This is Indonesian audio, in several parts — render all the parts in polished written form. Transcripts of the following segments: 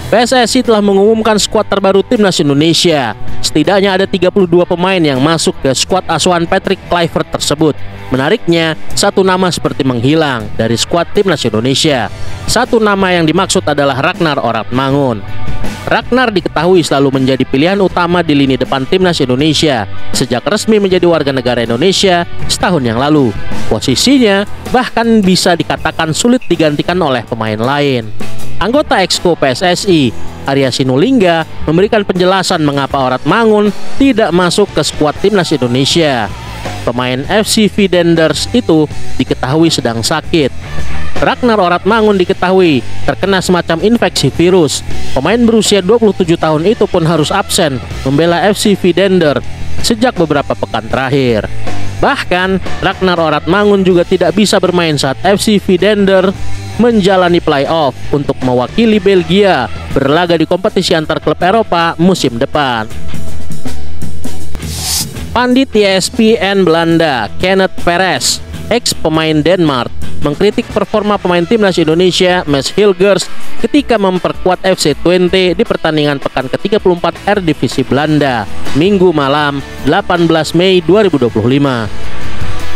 PSSI telah mengumumkan skuad terbaru Timnas Indonesia. Setidaknya ada 32 pemain yang masuk ke skuad asuhan Patrick Kluivert tersebut. Menariknya, satu nama seperti menghilang dari skuad Timnas Indonesia. Satu nama yang dimaksud adalah Ragnar Oratmangun. Ragnar diketahui selalu menjadi pilihan utama di lini depan Timnas Indonesia sejak resmi menjadi warga negara Indonesia setahun yang lalu. Posisinya bahkan bisa dikatakan sulit digantikan oleh pemain lain. Anggota Exco PSSI, Arya Sinulinga, memberikan penjelasan mengapa Oratmangun tidak masuk ke skuad Timnas Indonesia. Pemain FC Videnders itu diketahui sedang sakit. Ragnar Oratmangun diketahui terkena semacam infeksi virus. Pemain berusia 27 tahun itu pun harus absen membela FC Vidender sejak beberapa pekan terakhir. Bahkan, Ragnar Oratmangun juga tidak bisa bermain saat FC Vidender menjalani playoff untuk mewakili Belgia berlaga di kompetisi antar klub Eropa musim depan. Pandit ESPN Belanda, Kenneth Perez, ex pemain Denmark, mengkritik performa pemain Timnas Indonesia, Mads Hilgers, ketika memperkuat FC Twente di pertandingan pekan ke-34 Eredivisie Belanda, Minggu malam 18 Mei 2025.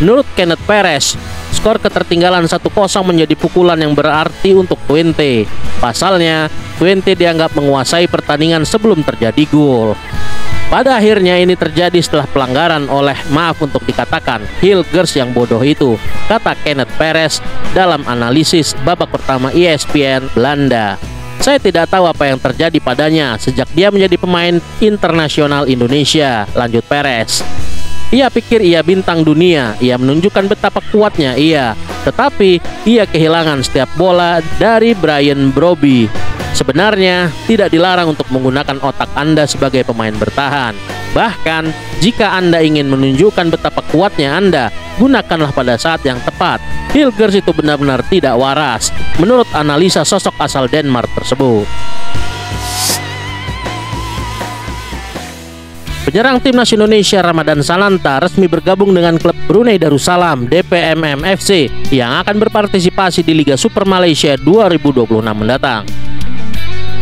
Menurut Kenneth Perez, skor ketertinggalan 1-0 menjadi pukulan yang berarti untuk Twente. Pasalnya, Twente dianggap menguasai pertandingan sebelum terjadi gol. Pada akhirnya ini terjadi setelah pelanggaran oleh, maaf untuk dikatakan, Hilgers yang bodoh itu, kata Kenneth Perez dalam analisis babak pertama ESPN Belanda. Saya tidak tahu apa yang terjadi padanya sejak dia menjadi pemain internasional Indonesia, lanjut Perez. Ia pikir ia bintang dunia, ia menunjukkan betapa kuatnya ia, tetapi ia kehilangan setiap bola dari Brian Brobby. Sebenarnya tidak dilarang untuk menggunakan otak Anda sebagai pemain bertahan. Bahkan jika Anda ingin menunjukkan betapa kuatnya Anda, gunakanlah pada saat yang tepat. Hilgers itu benar-benar tidak waras, menurut analisa sosok asal Denmark tersebut. Penyerang Timnas Indonesia Ramadan Sananta resmi bergabung dengan klub Brunei Darussalam DPMM FC yang akan berpartisipasi di Liga Super Malaysia 2026 mendatang.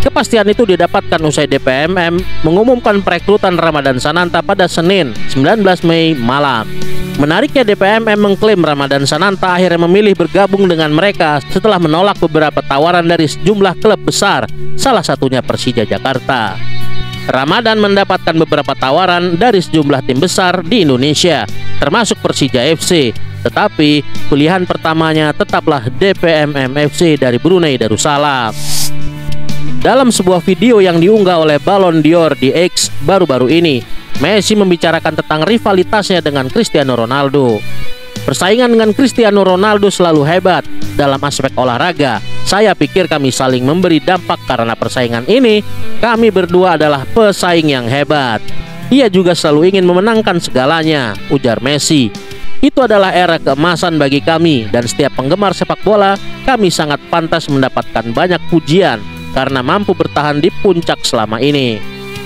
Kepastian itu didapatkan usai DPMM mengumumkan perekrutan Ramadan Sananta pada Senin 19 Mei malam. Menariknya, DPMM mengklaim Ramadan Sananta akhirnya memilih bergabung dengan mereka setelah menolak beberapa tawaran dari sejumlah klub besar, salah satunya Persija Jakarta. Ramadan mendapatkan beberapa tawaran dari sejumlah tim besar di Indonesia, termasuk Persija FC, tetapi pilihan pertamanya tetaplah DPMM FC dari Brunei Darussalam. Dalam sebuah video yang diunggah oleh Ballon d'Or di X baru-baru ini, Messi membicarakan tentang rivalitasnya dengan Cristiano Ronaldo. Persaingan dengan Cristiano Ronaldo selalu hebat dalam aspek olahraga. Saya pikir kami saling memberi dampak karena persaingan ini. Kami berdua adalah pesaing yang hebat. Ia juga selalu ingin memenangkan segalanya, ujar Messi. Itu adalah era keemasan bagi kami dan setiap penggemar sepak bola. Kami sangat pantas mendapatkan banyak pujian karena mampu bertahan di puncak selama ini.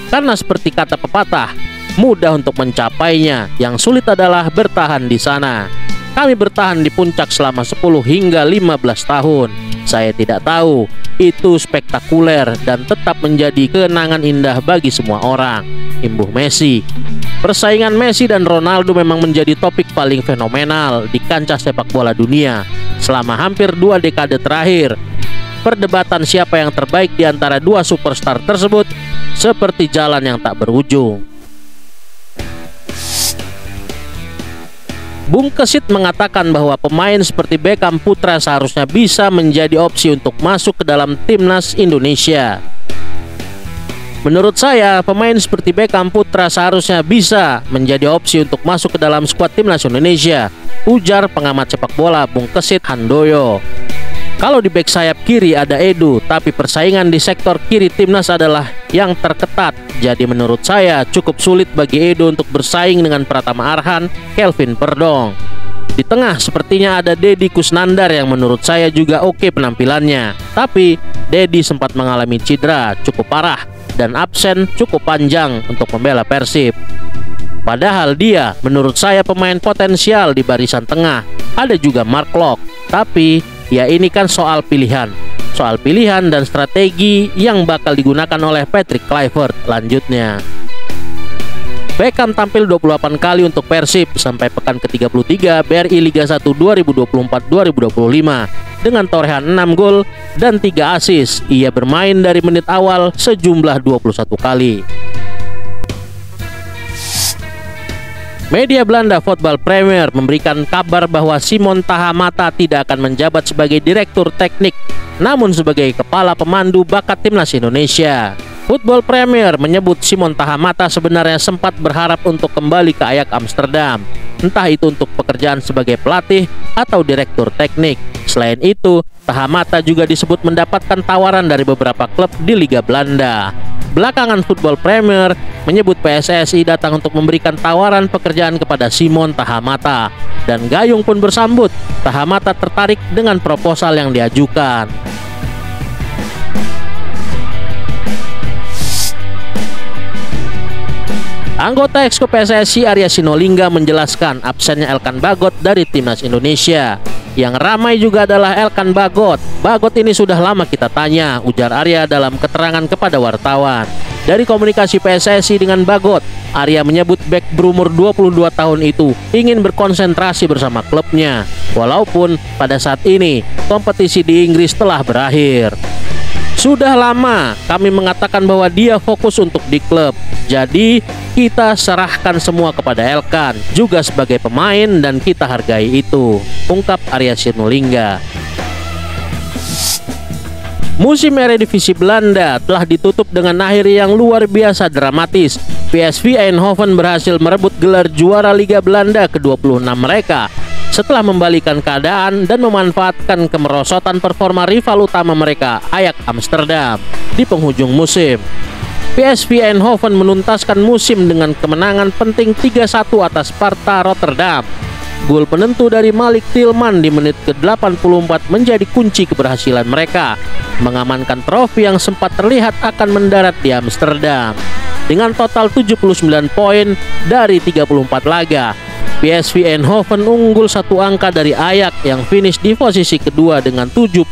Karena seperti kata pepatah, mudah untuk mencapainya, yang sulit adalah bertahan di sana. Kami bertahan di puncak selama 10 hingga 15 tahun. Saya tidak tahu, itu spektakuler dan tetap menjadi kenangan indah bagi semua orang, imbuh Messi. Persaingan Messi dan Ronaldo memang menjadi topik paling fenomenal di kancah sepak bola dunia selama hampir 2 dekade terakhir. Perdebatan siapa yang terbaik di antara dua superstar tersebut seperti jalan yang tak berujung. Bung Kesit mengatakan bahwa pemain seperti Beckham Putra seharusnya bisa menjadi opsi untuk masuk ke dalam timnas Indonesia. Menurut saya, pemain seperti Beckham Putra seharusnya bisa menjadi opsi untuk masuk ke dalam skuad timnas Indonesia, ujar pengamat sepak bola Bung Kesit Handoyo. Kalau di bek sayap kiri ada Edu, tapi persaingan di sektor kiri timnas adalah yang terketat. Jadi menurut saya cukup sulit bagi Edu untuk bersaing dengan Pratama Arhan, Kelvin Perdong. Di tengah sepertinya ada Deddy Kusnandar yang menurut saya juga oke penampilannya. Tapi Deddy sempat mengalami cedera cukup parah dan absen cukup panjang untuk membela Persib. Padahal dia menurut saya pemain potensial di barisan tengah. Ada juga Mark Locke, tapi Ya ini kan soal pilihan dan strategi yang bakal digunakan oleh Patrick Kluivert. Lanjutnya, Beckham tampil 28 kali untuk Persib sampai pekan ke-33 BRI Liga 1 2024-2025 dengan torehan 6 gol dan 3 assist. Ia bermain dari menit awal sejumlah 21 kali. Media Belanda Voetbal Premier memberikan kabar bahwa Simon Tahamata tidak akan menjabat sebagai direktur teknik, namun sebagai kepala pemandu bakat timnas Indonesia. Football Premier menyebut Simon Tahamata sebenarnya sempat berharap untuk kembali ke Ajax Amsterdam, entah itu untuk pekerjaan sebagai pelatih atau direktur teknik. Selain itu, Tahamata juga disebut mendapatkan tawaran dari beberapa klub di Liga Belanda. Belakangan Football Premier menyebut PSSI datang untuk memberikan tawaran pekerjaan kepada Simon Tahamata, dan Gayung pun bersambut. Tahamata tertarik dengan proposal yang diajukan. Anggota Exco PSSI Arya Sinulinga menjelaskan absennya Elkan Bagot dari timnas Indonesia. Yang ramai juga adalah Elkan Bagot. Bagot ini sudah lama kita tanya, ujar Arya dalam keterangan kepada wartawan. Dari komunikasi PSSI dengan Bagot, Arya menyebut bek berumur 22 tahun itu ingin berkonsentrasi bersama klubnya, walaupun pada saat ini kompetisi di Inggris telah berakhir. Sudah lama kami mengatakan bahwa dia fokus untuk di klub, jadi kita serahkan semua kepada Elkan juga sebagai pemain dan kita hargai itu, ungkap Arya Sinulinga. Musim Eredivisie Belanda telah ditutup dengan akhir yang luar biasa dramatis. PSV Eindhoven berhasil merebut gelar juara Liga Belanda ke-26 mereka setelah membalikan keadaan dan memanfaatkan kemerosotan performa rival utama mereka, Ajax Amsterdam, di penghujung musim. PSV Eindhoven menuntaskan musim dengan kemenangan penting 3-1 atas Sparta Rotterdam. Gol penentu dari Malik Tillman di menit ke-84 menjadi kunci keberhasilan mereka mengamankan trofi yang sempat terlihat akan mendarat di Amsterdam. Dengan total 79 poin dari 34 laga, PSV Eindhoven unggul 1 angka dari Ajax yang finish di posisi kedua dengan 78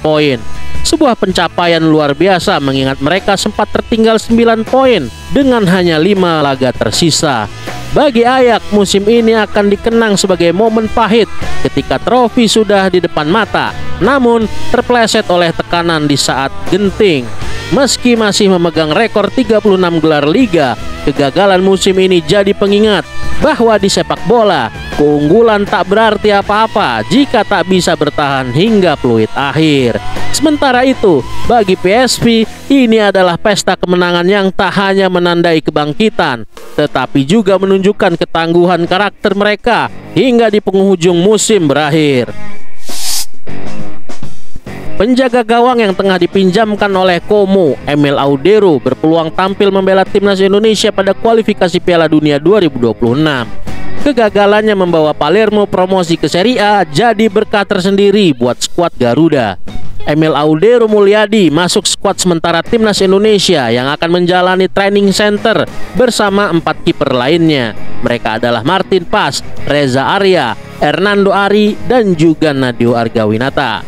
poin. Sebuah pencapaian luar biasa mengingat mereka sempat tertinggal 9 poin dengan hanya 5 laga tersisa. Bagi Ajax, musim ini akan dikenang sebagai momen pahit ketika trofi sudah di depan mata, namun terpleset oleh tekanan di saat genting. Meski masih memegang rekor 36 gelar liga, kegagalan musim ini jadi pengingat bahwa di sepak bola, keunggulan tak berarti apa-apa jika tak bisa bertahan hingga peluit akhir. Sementara itu, bagi PSV, ini adalah pesta kemenangan yang tak hanya menandai kebangkitan, tetapi juga menunjukkan ketangguhan karakter mereka hingga di penghujung musim berakhir. Penjaga gawang yang tengah dipinjamkan oleh Como, Emil Audero, berpeluang tampil membela timnas Indonesia pada kualifikasi Piala Dunia 2026. Kegagalannya membawa Palermo promosi ke Serie A jadi berkah tersendiri buat skuad Garuda. Emil Audero Mulyadi masuk skuad sementara timnas Indonesia yang akan menjalani training center bersama 4 kiper lainnya. Mereka adalah Martin Pas, Reza Arya, Hernando Ari, dan juga Nadeo Argawinata.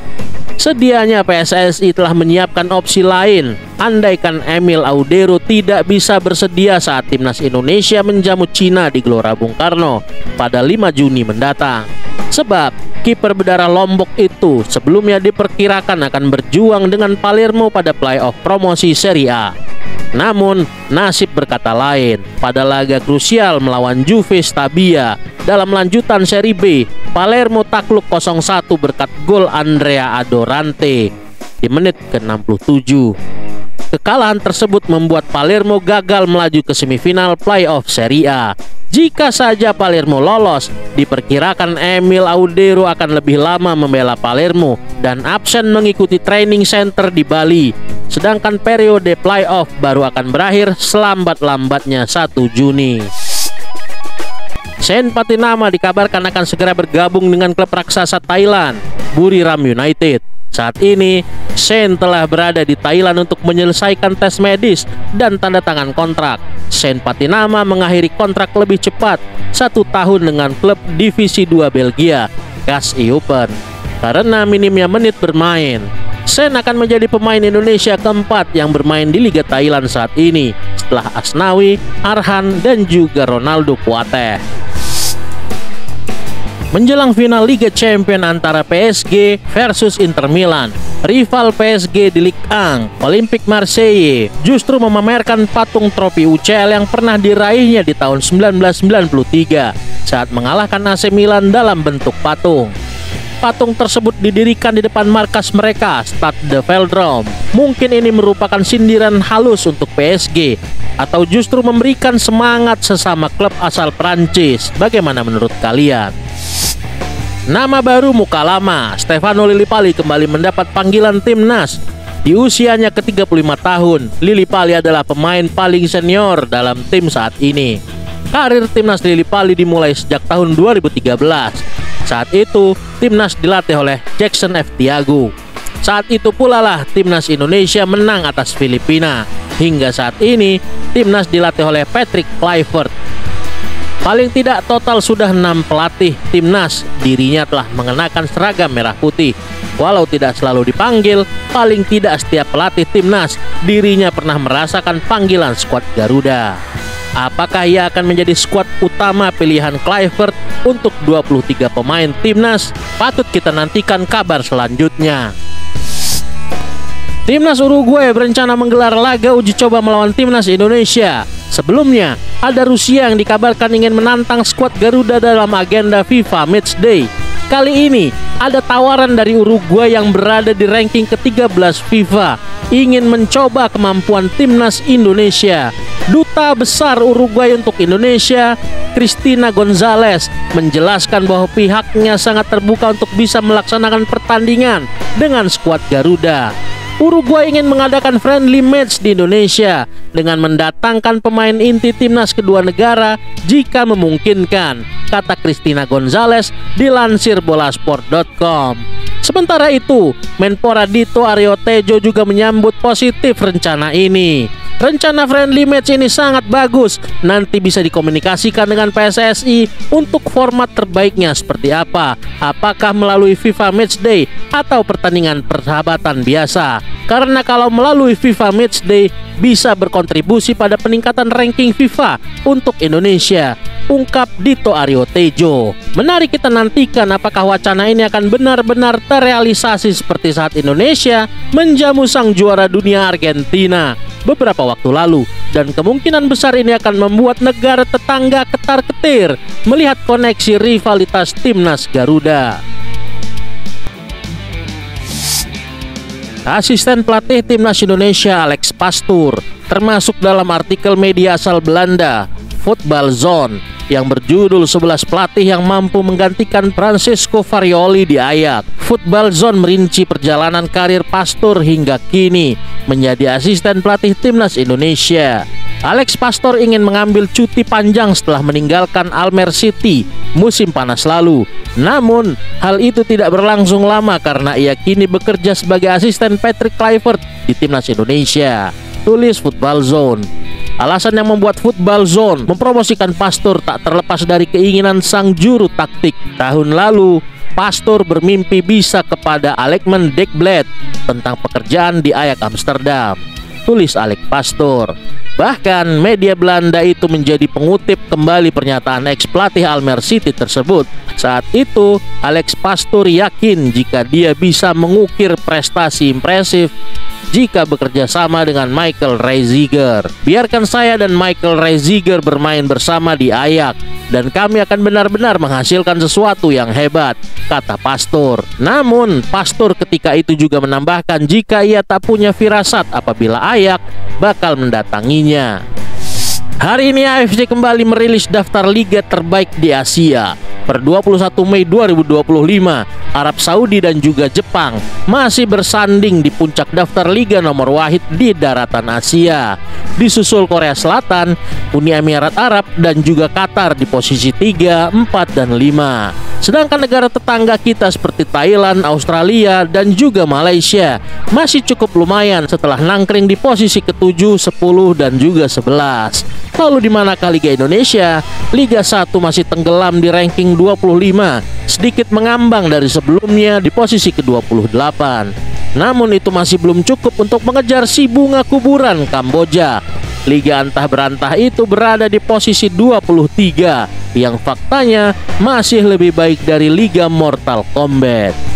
Sedianya PSSI telah menyiapkan opsi lain andaikan Emil Audero tidak bisa bersedia saat timnas Indonesia menjamu Cina di Gelora Bung Karno pada 5 Juni mendatang. Sebab kiper berdarah Lombok itu sebelumnya diperkirakan akan berjuang dengan Palermo pada playoff promosi Serie A. Namun nasib berkata lain. Pada laga krusial melawan Juve Stabia dalam lanjutan Serie B, Palermo takluk 0-1 berkat gol Andrea Adorante di menit ke-67. Kekalahan tersebut membuat Palermo gagal melaju ke semifinal playoff Serie A. Jika saja Palermo lolos, diperkirakan Emil Audero akan lebih lama membela Palermo dan absen mengikuti training center di Bali. Sedangkan periode playoff baru akan berakhir selambat-lambatnya 1 Juni. Sen Patinama dikabarkan akan segera bergabung dengan klub raksasa Thailand, Buriram United. Saat ini, Sen telah berada di Thailand untuk menyelesaikan tes medis dan tanda tangan kontrak. Sen Patinama mengakhiri kontrak lebih cepat 1 tahun dengan klub Divisi 2 Belgia, KAS Eupen. karena minimnya menit bermain. Sen akan menjadi pemain Indonesia keempat yang bermain di Liga Thailand saat ini setelah Asnawi, Arhan, dan juga Ronaldo Kuateh. Menjelang final Liga Champions antara PSG versus Inter Milan, rival PSG di Ligue 1, Olympique Marseille, justru memamerkan patung trofi UCL yang pernah diraihnya di tahun 1993 saat mengalahkan AC Milan dalam bentuk patung. Patung tersebut didirikan di depan markas mereka, Stade de Velodrome. Mungkin ini merupakan sindiran halus untuk PSG atau justru memberikan semangat sesama klub asal Prancis. Bagaimana menurut kalian? Nama baru muka lama, Stefano Lillipali kembali mendapat panggilan timnas. Di usianya ke-35 tahun, Lillipali adalah pemain paling senior dalam tim saat ini. Karir timnas Lillipali dimulai sejak tahun 2013. Saat itu, timnas dilatih oleh Jackson F. Tiago. Saat itu pula lah timnas Indonesia menang atas Filipina. Hingga saat ini, timnas dilatih oleh Patrick Kluivert. Paling tidak total sudah 6 pelatih timnas, dirinya telah mengenakan seragam merah putih. Walau tidak selalu dipanggil, paling tidak setiap pelatih timnas, dirinya pernah merasakan panggilan skuad Garuda. Apakah ia akan menjadi skuad utama pilihan Kluivert untuk 23 pemain timnas? Patut kita nantikan kabar selanjutnya. Timnas Uruguay berencana menggelar laga uji coba melawan timnas Indonesia. Sebelumnya, ada Rusia yang dikabarkan ingin menantang skuad Garuda dalam agenda FIFA Matchday. Kali ini, ada tawaran dari Uruguay yang berada di ranking ke-13 FIFA, ingin mencoba kemampuan timnas Indonesia. Duta Besar Uruguay untuk Indonesia, Cristina Gonzalez, menjelaskan bahwa pihaknya sangat terbuka untuk bisa melaksanakan pertandingan dengan skuad Garuda. Uruguay ingin mengadakan friendly match di Indonesia dengan mendatangkan pemain inti timnas kedua negara jika memungkinkan, kata Cristina Gonzalez dilansir bolasport.com. Sementara itu, Menpora Dito Aryo Tejo juga menyambut positif rencana ini. Rencana friendly match ini sangat bagus, nanti bisa dikomunikasikan dengan PSSI untuk format terbaiknya seperti apa. Apakah melalui FIFA Matchday atau pertandingan persahabatan biasa? Karena kalau melalui FIFA Matchday bisa berkontribusi pada peningkatan ranking FIFA untuk Indonesia, ungkap Dito Aryo Tejo. Menarik kita nantikan apakah wacana ini akan benar-benar terrealisasi seperti saat Indonesia menjamu sang juara dunia Argentina beberapa waktu lalu, dan kemungkinan besar ini akan membuat negara tetangga ketar-ketir melihat koneksi rivalitas timnas Garuda. Asisten pelatih timnas Indonesia Alex Pastoor termasuk dalam artikel media asal Belanda Football Zone yang berjudul 11 pelatih yang mampu menggantikan Francesco Farioli di Ajax. Football Zone merinci perjalanan karir Pastoor hingga kini menjadi asisten pelatih timnas Indonesia. Alex Pastoor ingin mengambil cuti panjang setelah meninggalkan Almere City musim panas lalu. Namun, hal itu tidak berlangsung lama karena ia kini bekerja sebagai asisten Patrick Kluivert di timnas Indonesia, tulis Football Zone. Alasan yang membuat Football Zone mempromosikan Pastoor tak terlepas dari keinginan sang juru taktik. Tahun lalu, Pastoor bermimpi bisa kepada Alkmaar Dekblad tentang pekerjaan di Ajax Amsterdam, tulis Alex Pastoor. Bahkan media Belanda itu menjadi pengutip kembali pernyataan ex-pelatih Almere City tersebut. Saat itu, Alex Pastoor yakin jika dia bisa mengukir prestasi impresif jika bekerja sama dengan Michael Reiziger. Biarkan saya dan Michael Reiziger bermain bersama di Ajax dan kami akan benar-benar menghasilkan sesuatu yang hebat, kata Pastoor. Namun, Pastoor ketika itu juga menambahkan jika ia tak punya firasat apabila Ajax bakal mendatanginya. Hari ini AFC kembali merilis daftar liga terbaik di Asia. Per 21 Mei 2025, Arab Saudi dan juga Jepang masih bersanding di puncak daftar liga nomor wahid di daratan Asia. Disusul Korea Selatan, Uni Emirat Arab dan juga Qatar di posisi 3, 4, dan 5. Sedangkan negara tetangga kita seperti Thailand, Australia, dan juga Malaysia masih cukup lumayan setelah nangkring di posisi ke-7, 10, dan juga 11. Lalu di manakah Liga Indonesia? Liga 1 masih tenggelam di ranking 25, sedikit mengambang dari sebelumnya di posisi ke-28. Namun itu masih belum cukup untuk mengejar si bunga kuburan Kamboja. Liga antah berantah itu berada di posisi 23, yang faktanya masih lebih baik dari Liga Mortal Kombat.